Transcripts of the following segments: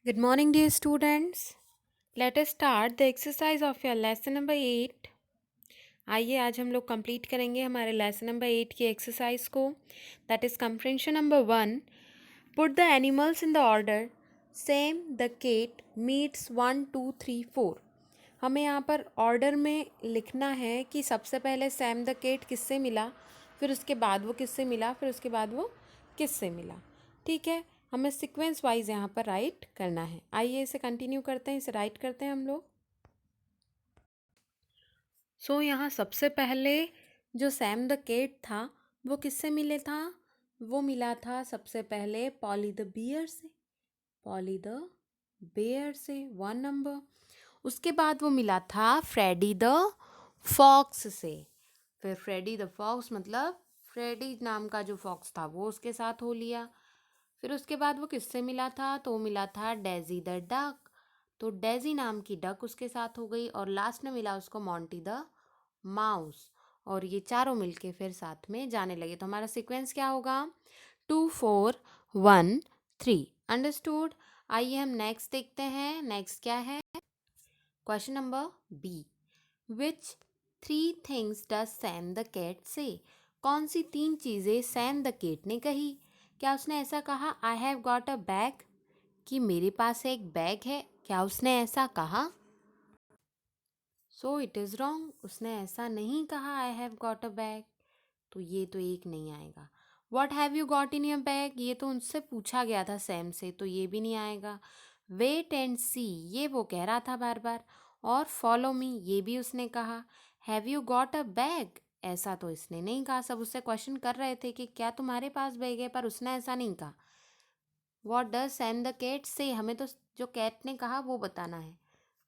Good morning, dear students. Let us start the exercise of your lesson number 8. आइए आज हम लोग complete करेंगे हमारे लेसन नंबर 8 की एक्सरसाइज को. That is comprehension number 1. Put the animals in the order same the cat meets 1 2 3 4. हमें यहाँ पर ऑर्डर में लिखना है कि सबसे पहले सैम द केट किससे मिला, फिर उसके बाद वो किससे मिला, फिर उसके बाद वो किससे मिला. ठीक है, हमें सीक्वेंस वाइज यहाँ पर राइट करना है. आइए इसे कंटिन्यू करते हैं, इसे राइट करते हैं हम लोग. यहाँ सबसे पहले जो सैम द केट था वो किससे मिले था. वो मिला था सबसे पहले पॉली द बियर से. पॉली द बेयर से 1 नंबर. उसके बाद वो मिला था फ्रेडी द फॉक्स से. फिर फ्रेडी द फॉक्स मतलब फ्रेडी नाम का जो फॉक्स था वो उसके साथ हो लिया. फिर उसके बाद वो किससे मिला था, तो वो मिला था डेजी द डक. तो डेजी नाम की डक उसके साथ हो गई. और लास्ट में मिला उसको मॉन्टी द माउस. और ये चारों मिलके फिर साथ में जाने लगे. तो हमारा सीक्वेंस क्या होगा, 2 4 1 3. अंडरस्टूड. आइए हम नेक्स्ट देखते हैं. नेक्स्ट क्या है, question number B. Which 3 things does Sam the cat say. कौन सी 3 चीज़ें सैम द कैट ने कही. क्या उसने ऐसा कहा आई हैव गॉट अ बैग, कि मेरे पास एक बैग है. क्या उसने ऐसा कहा. So it is wrong. उसने ऐसा नहीं कहा आई हैव गॉट अ बैग. तो ये तो एक नहीं आएगा. What have you got in your bag, ये तो उनसे पूछा गया था सैम से, तो ये भी नहीं आएगा. वेट एंड सी, ये वो कह रहा था बार बार. और फॉलो मी, ये भी उसने कहा. Have you got a bag, ऐसा तो इसने नहीं कहा. सब उससे क्वेश्चन कर रहे थे कि क्या तुम्हारे पास बैग है, पर उसने ऐसा नहीं कहा. What does Sam the cat say, हमें तो जो कैट ने कहा वो बताना है.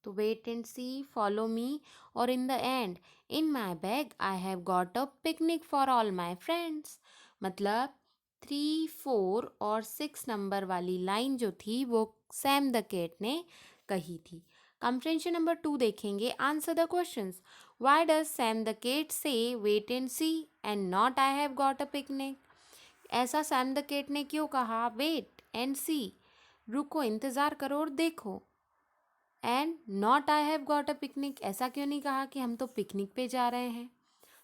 तो wait and see, follow me, और in the end in my bag I have got a picnic for all my friends. मतलब 3 4 और 6 नंबर वाली लाइन जो थी वो सैम द कैट ने कही थी. कंप्रेंशन नंबर 2 देखेंगे. Answer the questions. Why does Sam the cat say wait and see and not I have got a picnic. ऐसा सैम द कैट ने क्यों कहा, वेट एंड सी, रुको इंतज़ार करो और देखो. And not I have got a picnic, ऐसा क्यों नहीं कहा कि हम तो पिकनिक पे जा रहे हैं.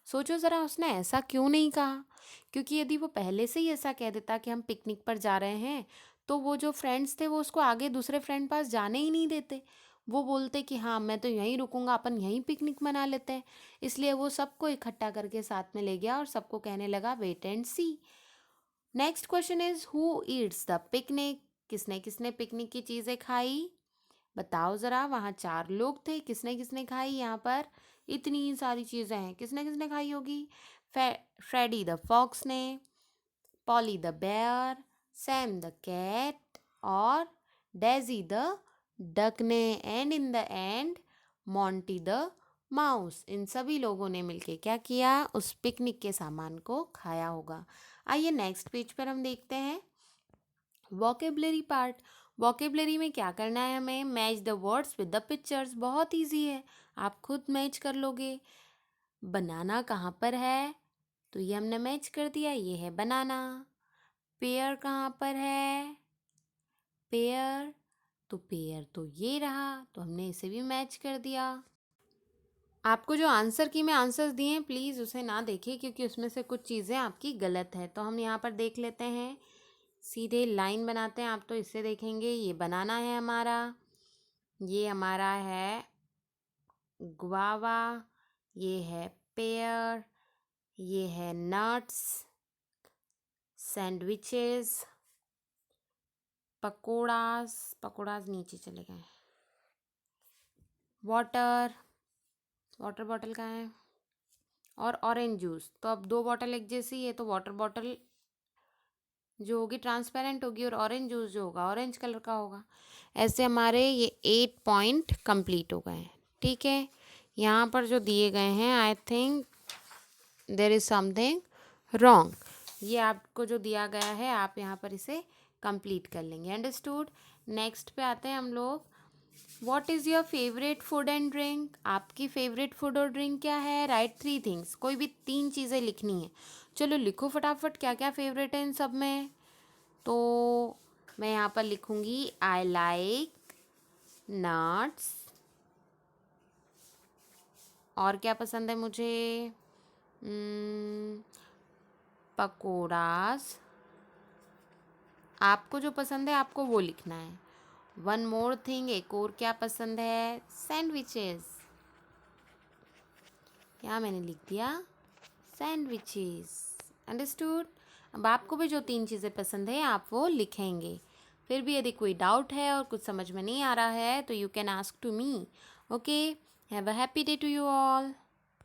सोचो ज़रा, उसने ऐसा क्यों नहीं कहा. क्योंकि यदि वो पहले से ही ऐसा कह देता कि हम पिकनिक पर जा रहे हैं, तो वो जो फ्रेंड्स थे वो उसको आगे दूसरे फ्रेंड पास जाने ही नहीं देते. वो बोलते कि हाँ मैं तो यहीं रुकूंगा, अपन यहीं पिकनिक मना लेते हैं. इसलिए वो सबको इकट्ठा करके साथ में ले गया और सबको कहने लगा wait and C. Next question is who eats the picnic. किसने किसने पिकनिक की चीज़ें खाई, बताओ ज़रा. वहाँ 4 लोग थे, किसने किसने खाई. यहाँ पर इतनी सारी चीज़ें हैं, किसने किसने खाई होगी. फ्रेडी द फॉक्स ने, Polly the bear, Sam the cat और डेजी द डक ने, and in the end Monty the mouse. इन सभी लोगों ने मिलके क्या किया, उस पिकनिक के सामान को खाया होगा. आइए नेक्स्ट पेज पर हम देखते हैं वोकेबलरी पार्ट. वोकेबलरी में क्या करना है हमें, match the words with the pictures. बहुत इजी है, आप खुद मैच कर लोगे. बनाना कहाँ पर है, तो ये हमने मैच कर दिया, ये है बनाना. पेयर कहाँ पर है, पेयर, तो पेयर तो ये रहा, तो हमने इसे भी मैच कर दिया. आपको जो आंसर की मैं आंसर्स दिए हैं प्लीज़ उसे ना देखें, क्योंकि उसमें से कुछ चीज़ें आपकी गलत है. तो हम यहाँ पर देख लेते हैं, सीधे लाइन बनाते हैं. आप तो इससे देखेंगे, ये बनाना है हमारा, ये हमारा है गुआवा, ये है पेयर, ये है नट्स, सैंडविचेस, पकोड़ास, पकोड़ास नीचे चले गए, वाटर, वाटर बॉटल कहाँ है, और ऑरेंज जूस. तो अब 2 बॉटल एक जैसी है, तो वाटर बॉटल जो होगी ट्रांसपेरेंट होगी, और ऑरेंज जूस जो होगा ऑरेंज कलर का होगा. ऐसे हमारे ये 8 पॉइंट कंप्लीट हो गए हैं. ठीक है, यहाँ पर जो दिए गए हैं I think there is something wrong. ये आपको जो दिया गया है आप यहाँ पर इसे कंप्लीट कर लेंगे. अंडरस्टूड. नेक्स्ट पे आते हैं हम लोग. What is your favourite food and drink. आपकी फेवरेट फूड और ड्रिंक क्या है. राइट 3 थिंग्स, कोई भी 3 चीज़ें लिखनी है. चलो लिखो फटाफट क्या क्या फेवरेट है इन सब में. तो मैं यहाँ पर लिखूँगी आई लाइक नट्स। और क्या पसंद है मुझे? पकोड़ास। आपको जो पसंद है आपको वो लिखना है। वन मोर थिंग, एक और क्या पसंद है? सैंडविचेस। यहाँ मैंने लिख दिया सैंडविचेस। अंडरस्टूड? अब आपको भी जो 3 चीज़ें पसंद है आप वो लिखेंगे। फिर भी यदि कोई डाउट है और कुछ समझ में नहीं आ रहा है तो you can ask to me. Okay, have a happy day to you all.